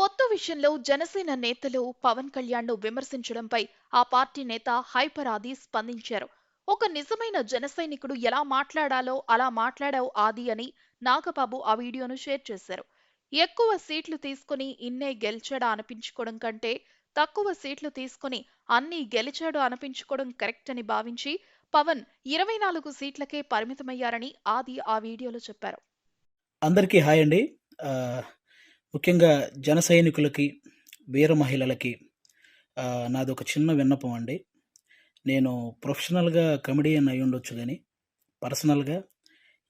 పొత్తు విషయంలో జనసేన నేతలు పవన్ కళ్యాణ్‌ను విమర్శించడంపై ఆ పార్టీ నేత హైపర్ ఆది స్పందించారు. ఒక నిజమైన జన సైనికుడు ఎలా మాట్లాడాలో అలా మాట్లాడావు ఆది అని నాగబాబు ఆ వీడియోను షేర్ చేశారు. ఎక్కువ సీట్లు తీసుకొని ఇన్నే గెలిచాడా అనిపించుకోవడం కంటే తక్కువ సీట్లు తీసుకొని అన్నీ గెలిచాడు అనిపించుకోవడం కరెక్ట్ అని భావించి పవన్ 24 సీట్లకే పరిమితమయ్యారని ఆది ఆ వీడియోలో చెప్పారు. అందరికీ హాయ్ అండి. ఆహ్, ముఖ్యంగా జన సైనికులకి, వీర మహిళలకి నాదొక చిన్న విన్నపం అండి. నేను ప్రొఫెషనల్‌గా కమెడియన్ అయ్యుండొచ్చు గానీ, పర్సనల్‌గా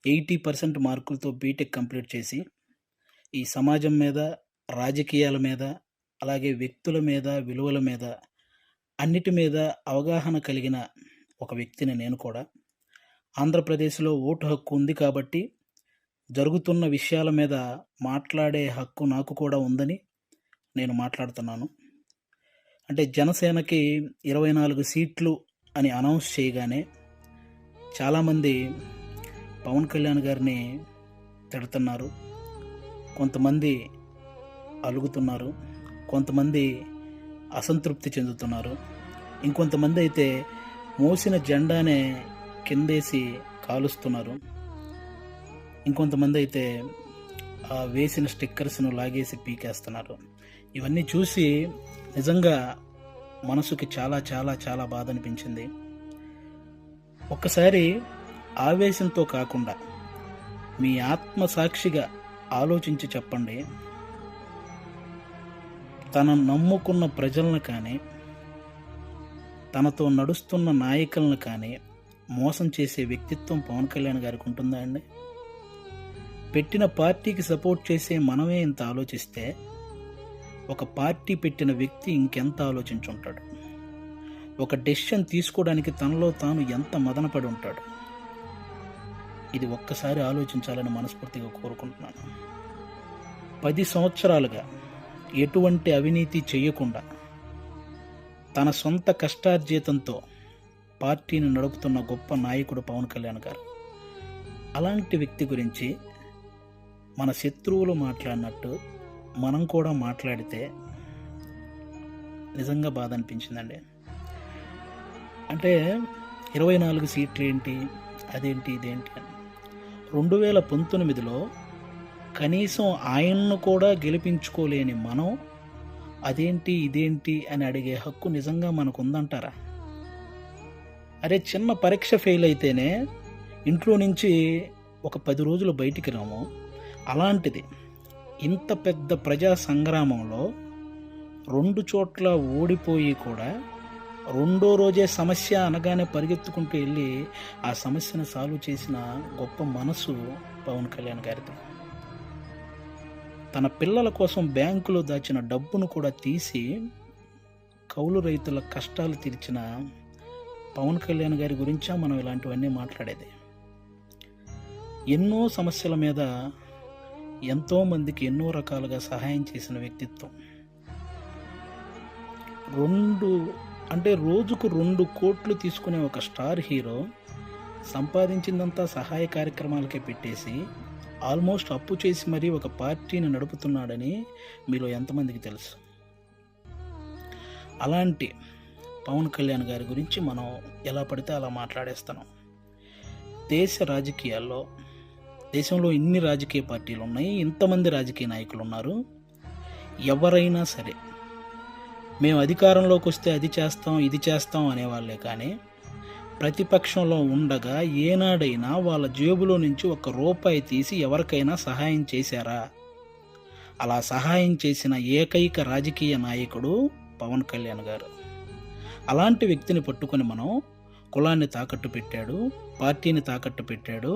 80% మార్కులతో బీటెక్ కంప్లీట్ చేసి, ఈ సమాజం మీద, రాజకీయాల మీద, అలాగే వ్యక్తుల మీద, విలువల మీద, అన్నిటి మీద అవగాహన కలిగిన ఒక వ్యక్తిని నేను కూడా. ఆంధ్రప్రదేశ్‌లో ఓటు హక్కు ఉంది కాబట్టి జరుగుతున్న విషయాల మీద మాట్లాడే హక్కు నాకు కూడా ఉందని నేను మాట్లాడుతున్నాను. అంటే జనసేనకి 24 సీట్లు అని అనౌన్స్ చేయగానే చాలామంది పవన్ కళ్యాణ్ గారిని తిడుతున్నారు. కొంతమంది అలుగుతున్నారు. కొంతమంది అసంతృప్తి చెందుతున్నారు. ఇంకొంతమంది అయితే మోసిన జెండానే కిందేసి కాలుస్తున్నారు. ఇంకొంతమంది అయితే వేసిన స్టిక్కర్స్‌ను లాగేసి పీకేస్తున్నారు. ఇవన్నీ చూసి నిజంగా మనసుకి చాలా చాలా చాలా బాధ అనిపించింది. ఒక్కసారి ఆవేశంతో కాకుండా మీ ఆత్మ సాక్షిగా ఆలోచించి చెప్పండి. తను నమ్ముకున్న ప్రజలను కానీ, తనతో నడుస్తున్న నాయకులను కానీ మోసం చేసే వ్యక్తిత్వం పవన్ కళ్యాణ్ గారికి ఉంటుందా అండి? పెట్టిన పార్టీకి సపోర్ట్ చేసే మనమే ఇంత ఆలోచిస్తే ఒక పార్టీ పెట్టిన వ్యక్తి ఇంకెంత ఆలోచించుంటాడు. ఒక డెసిషన్ తీసుకోవడానికి తనలో తాను ఎంత మదనపడి ఉంటాడు. ఇది ఒక్కసారి ఆలోచించాలని మనస్ఫూర్తిగా కోరుకుంటున్నాను. 10 సంవత్సరాలుగా ఎటువంటి అవినీతి చేయకుండా తన సొంత కష్టార్జితంతో పార్టీని నడుపుతున్న గొప్ప నాయకుడు పవన్ కళ్యాణ్ గారు. అలాంటి వ్యక్తి గురించి మన శత్రువులు మాట్లాడినట్టు మనం కూడా మాట్లాడితే నిజంగా బాధ అనిపించిందండి. అంటే 24 సీట్లు ఏంటి, అదేంటి, ఇదేంటి అని 2019లో కనీసం ఆయన్ను కూడా గెలిపించుకోలేని మనం అదేంటి, ఇదేంటి అని అడిగే హక్కు నిజంగా మనకు ఉందంటారా? అరే, చిన్న పరీక్ష ఫెయిల్ అయితేనే ఇంట్లో నుంచి ఒక 10 రోజులు బయటికి రాము. అలాంటిది ఇంత పెద్ద ప్రజా సంగ్రామంలో 2 చోట్ల ఓడిపోయి కూడా రెండో రోజే సమస్య అనగానే పరిగెత్తుకుంటూ వెళ్ళి ఆ సమస్యను సాల్వ్ చేసిన గొప్ప మనసు పవన్ కళ్యాణ్ గారిది. తన పిల్లల కోసం బ్యాంకులో దాచిన డబ్బును కూడా తీసి కౌలు రైతుల కష్టాలు తీర్చిన పవన్ కళ్యాణ్ గారి గురించా మనం ఇలాంటివన్నీ మాట్లాడేది. ఎన్నో సమస్యల మీద ఎంతోమందికి ఎన్నో రకాలుగా సహాయం చేసిన వ్యక్తిత్వం. రోజుకు 2 కోట్లు తీసుకునే ఒక స్టార్ హీరో సంపాదించిందంతా సహాయ కార్యక్రమాలకే పెట్టేసి ఆల్మోస్ట్ అప్పు చేసి మరీ ఒక పార్టీని నడుపుతున్నాడని మీలో ఎంతమందికి తెలుసు? అలాంటి పవన్ కళ్యాణ్ గారి గురించి మనం ఎలా పడితే అలా మాట్లాడేస్తున్నాం. దేశంలో ఇన్ని రాజకీయ పార్టీలు ఉన్నాయి, ఇంతమంది రాజకీయ నాయకులు ఉన్నారు. ఎవరైనా సరే మేము అధికారంలోకి వస్తే అది చేస్తాం, ఇది చేస్తాం అనేవాళ్ళే కానీ ప్రతిపక్షంలో ఉండగా ఏనాడైనా వాళ్ళ జేబులో నుంచి 1 రూపాయి తీసి ఎవరికైనా సహాయం చేశారా? అలా సహాయం చేసిన ఏకైక రాజకీయ నాయకుడు పవన్ కళ్యాణ్ గారు. అలాంటి వ్యక్తిని పట్టుకొని మనం కులాన్ని తాకట్టు పెట్టాడు, పార్టీని తాకట్టు పెట్టాడు,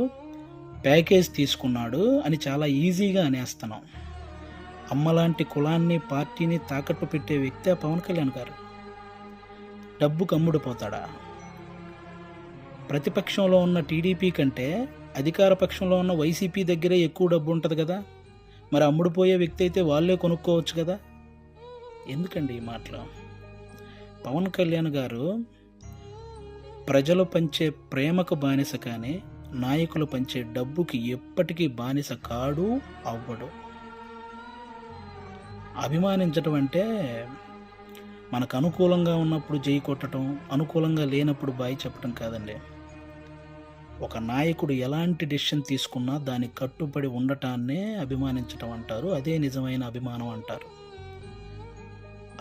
ప్యాకేజ్ తీసుకున్నాడు అని చాలా ఈజీగా అనేస్తున్నాం. అమ్మలాంటి కులాన్ని, పార్టీని తాకట్టు పెట్టే వ్యక్తే పవన్ కళ్యాణ్ గారు. డబ్బుకు అమ్ముడుపోతాడా? ప్రతిపక్షంలో ఉన్న టీడీపీ కంటే అధికార పక్షంలో ఉన్న వైసీపీ దగ్గరే ఎక్కువ డబ్బు ఉంటుంది కదా. మరి అమ్ముడుపోయే వ్యక్తి అయితే వాళ్ళే కొనుక్కోవచ్చు కదా. ఎందుకండి ఈ మాటలు? పవన్ కళ్యాణ్ గారు ప్రజలు పంచే ప్రేమకు బానిస కానీ నాయకులు పంచే డబ్బుకి ఎప్పటికీ బానిస కాడు, అవ్వడు. అభిమానించటం అంటే మనకు అనుకూలంగా ఉన్నప్పుడు జై కొట్టడం, అనుకూలంగా లేనప్పుడు బాయ్ చెప్పడం కాదండి. ఒక నాయకుడు ఎలాంటి డెసిషన్ తీసుకున్నా దానికి కట్టుబడి ఉండటాన్నే అభిమానించటం అంటారు. అదే నిజమైన అభిమానం అంటారు.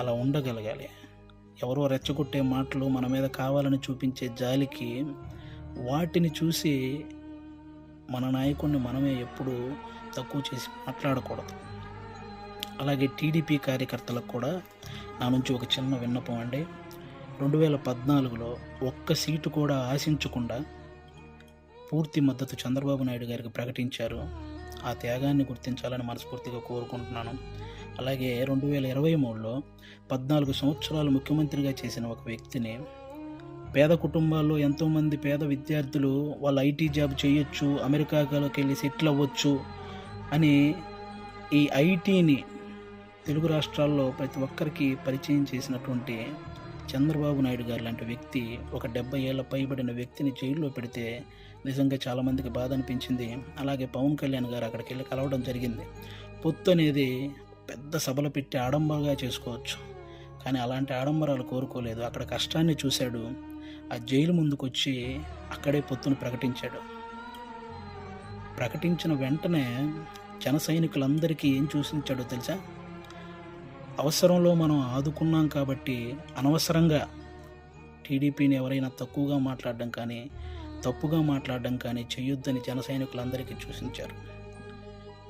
అలా ఉండగలగాలి. ఎవరో రెచ్చగొట్టే మాటలు మన మీద కావాలని చూపించే జాలికి వాటిని చూసి మన నాయకుడిని మనమే ఎప్పుడూ తక్కువ చేసి మాట్లాడకూడదు. అలాగే టీడీపీ కార్యకర్తలకు కూడా నా నుంచి ఒక చిన్న విన్నపం అండి. 2014లో ఒక్క సీటు కూడా ఆశించకుండా పూర్తి మద్దతు చంద్రబాబు నాయుడు గారికి ప్రకటించారు. ఆ త్యాగాన్ని గుర్తించాలని మనస్ఫూర్తిగా కోరుకుంటున్నాను. అలాగే 2023లో 14 సంవత్సరాలు ముఖ్యమంత్రిగా చేసిన ఒక వ్యక్తిని పేద కుటుంబాల్లో ఎంతోమంది పేద విద్యార్థులు వాళ్ళు ఐటీ జాబ్ చేయొచ్చు, అమెరికాలోకి వెళ్ళి సెటిల్ అవ్వచ్చు అని ఈ ఐటీని తెలుగు రాష్ట్రాల్లో ప్రతి ఒక్కరికి పరిచయం చేసినటువంటి చంద్రబాబు నాయుడు గారు లాంటి వ్యక్తి ఒక 70 ఏళ్ళ పైబడిన వ్యక్తిని జైల్లో పెడితే నిజంగా చాలామందికి బాధ అనిపించింది. అలాగే పవన్ కళ్యాణ్ గారు అక్కడికి వెళ్ళి కలవడం జరిగింది. పొత్తు అనేది పెద్ద సభలు పెట్టి ఆడంబరంగా చేసుకోవచ్చు, కానీ అలాంటి ఆడంబరాలు కోరుకోలేదు. అక్కడ కష్టాన్ని చూశాడు. ఆ జైలు ముందుకు వచ్చి అక్కడే పొత్తును ప్రకటించాడు. ప్రకటించిన వెంటనే జన సైనికులందరికీ ఏం చూసించాడో తెలుసా? అవసరంలో మనం ఆదుకున్నాం కాబట్టి అనవసరంగా టీడీపీని ఎవరైనా తక్కువగా మాట్లాడడం కానీ తప్పుగా మాట్లాడడం కానీ చేయొద్దని జన సైనికులందరికీ సూచించారు.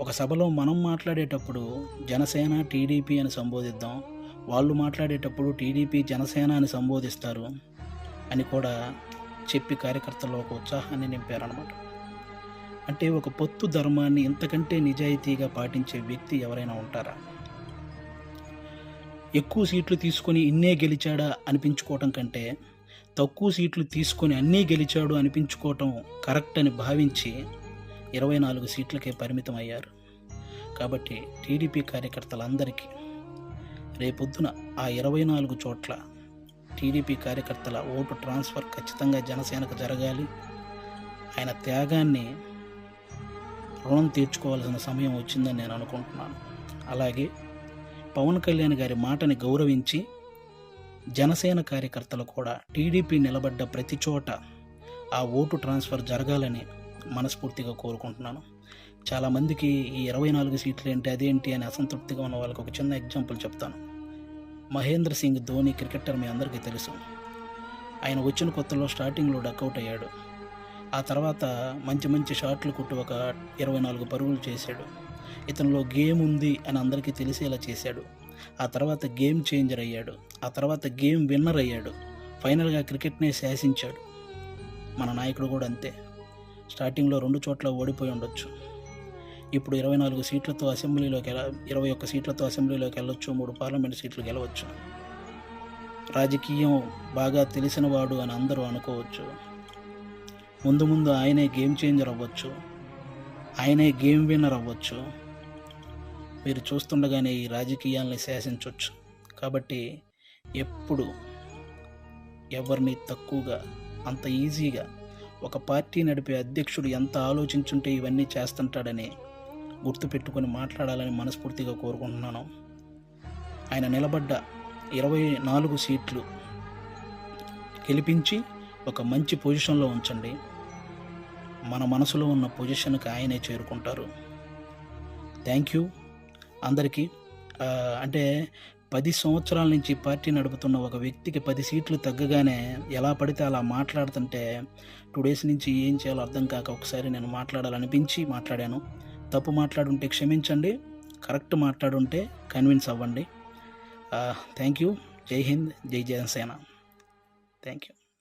ఒక సభలో మనం మాట్లాడేటప్పుడు జనసేన టీడీపీ అని సంబోధిద్దాం, వాళ్ళు మాట్లాడేటప్పుడు టీడీపీ జనసేన అని సంబోధిస్తారు అని కూడా చెప్పి కార్యకర్తల్లో ఒక ఉత్సాహాన్ని నింపారన్నమాట. అంటే ఒక పొత్తు ధర్మాన్ని ఇంతకంటే నిజాయితీగా పాటించే వ్యక్తి ఎవరైనా ఉంటారా? ఎక్కువ సీట్లు తీసుకొని ఇన్నే గెలిచాడా అనిపించుకోవటం కంటే తక్కువ సీట్లు తీసుకొని అన్నీ గెలిచాడు అనిపించుకోవటం కరెక్ట్ అని భావించి 24 సీట్లకే పరిమితం అయ్యారు. కాబట్టి టీడీపీ కార్యకర్తలందరికీ రేపొద్దున ఆ 24 చోట్ల టీడీపీ కార్యకర్తల ఓటు ట్రాన్స్ఫర్ ఖచ్చితంగా జనసేనకు జరగాలి. ఆయన త్యాగాన్ని రుణం తీర్చుకోవాల్సిన సమయం వచ్చిందని నేను అనుకుంటున్నాను. అలాగే పవన్ కళ్యాణ్ గారి మాటని గౌరవించి జనసేన కార్యకర్తలు కూడా టీడీపీ నిలబడ్డ ప్రతి చోట ఆ ఓటు ట్రాన్స్ఫర్ జరగాలని మనస్ఫూర్తిగా కోరుకుంటున్నాను. చాలామందికి ఈ 24 సీట్లు ఏంటి అదేంటి అని అసంతృప్తిగా ఉన్న వాళ్ళకి ఒక చిన్న ఎగ్జాంపుల్ చెప్తాను. మహేంద్ర సింగ్ ధోని క్రికెటర్ మీ అందరికీ తెలుసు. ఆయన వచ్చిన కొత్తలో స్టార్టింగ్లో డక్అవుట్ అయ్యాడు. ఆ తర్వాత మంచి మంచి షాట్లు కొట్టి ఒక 24 పరుగులు చేశాడు. ఇతనిలో గేమ్ ఉంది అని అందరికీ తెలిసేలా చేశాడు. ఆ తర్వాత గేమ్ చేంజర్ అయ్యాడు. ఆ తర్వాత గేమ్ విన్నర్ అయ్యాడు. ఫైనల్గా క్రికెట్నే శాసించాడు. మన నాయకుడు కూడా అంతే. స్టార్టింగ్లో 2 చోట్ల ఓడిపోయి ఉండొచ్చు. ఇప్పుడు 24 సీట్లతో అసెంబ్లీలోకి 21 సీట్లతో అసెంబ్లీలోకి వెళ్ళొచ్చు. 3 పార్లమెంట్ సీట్లు గెలవచ్చు. రాజకీయం బాగా తెలిసినవాడు అని అందరూ అనుకోవచ్చు. ముందు ముందు ఆయనే గేమ్ చేంజర్ అవ్వచ్చు, ఆయనే గేమ్ విన్నర్ అవ్వచ్చు. మీరు చూస్తుండగానే ఈ రాజకీయాల్ని శాసించవచ్చు. కాబట్టి ఎప్పుడు ఎవరిని తక్కువగా అంత ఈజీగా ఒక పార్టీ నడిపే అధ్యక్షుడు ఎంత ఆలోచించుంటే ఇవన్నీ చేస్తుంటాడని గుర్తుపెట్టుకొని మాట్లాడాలని మనస్ఫూర్తిగా కోరుకుంటున్నాను. ఆయన నిలబడ్డ 24 సీట్లు గెలిపించి ఒక మంచి పొజిషన్లో ఉంచండి. మన మనసులో ఉన్న పొజిషన్కి ఆయనే చేరుకుంటారు. థ్యాంక్ యూ అందరికీ. అంటే 10 సంవత్సరాల నుంచి పార్టీ నడుపుతున్న ఒక వ్యక్తికి 10 సీట్లు తగ్గగానే ఎలా పడితే అలా మాట్లాడుతుంటే 2 డేస్ నుంచి ఏం చేయాలో అర్థం కాక ఒకసారి నేను మాట్లాడాలనిపించి మాట్లాడాను. తప్పు మాట్లాడుంటే క్షమించండి, కరెక్ట్ మాట్లాడుంటే కన్విన్స్ అవ్వండి. Thank you. జై హింద్, జై జనసేన. Thank you.